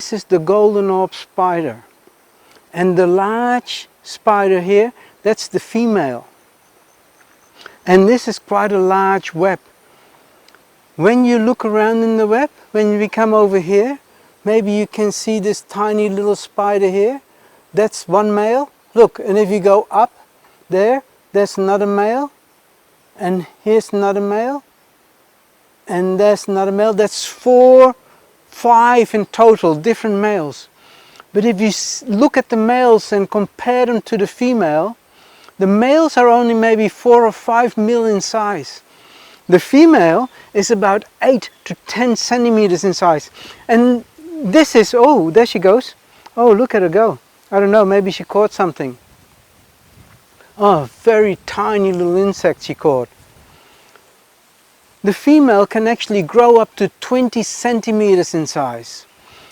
this is the Golden Orb Spider. And the large spider here, that's the female. And this is quite a large web. When you look around in the web, when we come over here, maybe you can see this tiny little spider here. That's one male. Look, and if you go up there, there's another male. And here's another male. And there's another male. That's 4, 5 in total, different males. But if you look at the males and compare them to the female, the males are only maybe 4 or 5 mil in size. The female is about 8 to 10 centimeters in size. And this is, oh, there she goes. Oh, look at her go. I don't know, maybe she caught something. Oh, very tiny little insect she caught. The female can actually grow up to 20 centimeters in size.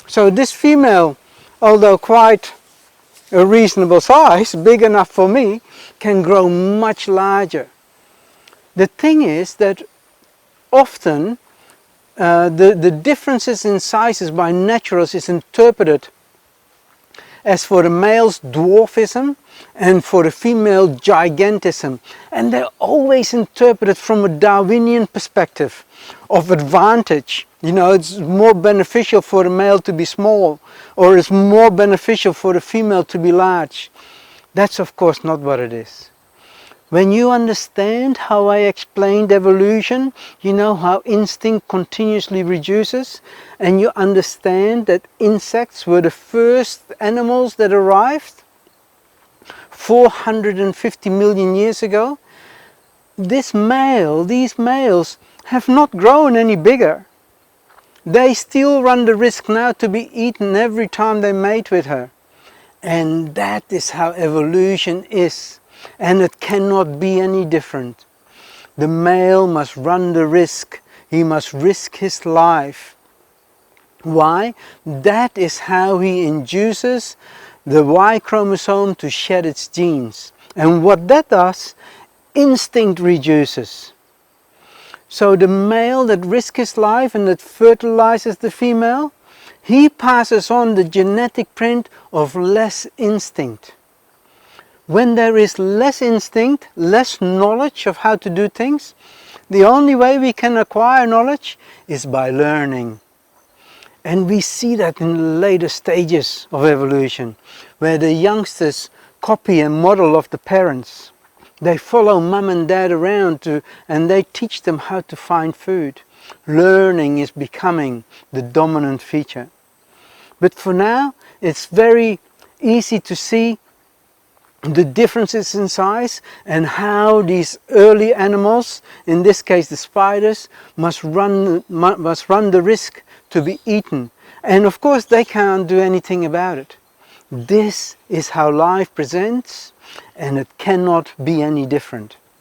So this female, although quite a reasonable size, big enough for me, can grow much larger. The thing is that often the differences in sizes by naturalists is interpreted as for the male's dwarfism and for the female gigantism. And they're always interpreted from a Darwinian perspective of advantage. You know, it's more beneficial for the male to be small, or it's more beneficial for the female to be large. That's of course not what it is. When you understand how I explained evolution, you know how instinct continuously reduces, and you understand that insects were the first animals that arrived 450 million years ago. These males have not grown any bigger. They still run the risk now to be eaten every time they mate with her. And that is how evolution is. And it cannot be any different. The male must run the risk. He must risk his life. Why? That is how he induces the Y chromosome to shed its genes. And what that does, instinct reduces. So the male that risks his life and that fertilizes the female, he passes on the genetic print of less instinct. When there is less instinct, less knowledge of how to do things, the only way we can acquire knowledge is by learning. And we see that in the later stages of evolution, where the youngsters copy and model of the parents. They follow mum and dad around and they teach them how to find food. Learning is becoming the dominant feature. But for now, it's very easy to see the differences in size and how these early animals, in this case the spiders, must run the risk to be eaten. And of course they can't do anything about it. This is how life presents, and it cannot be any different.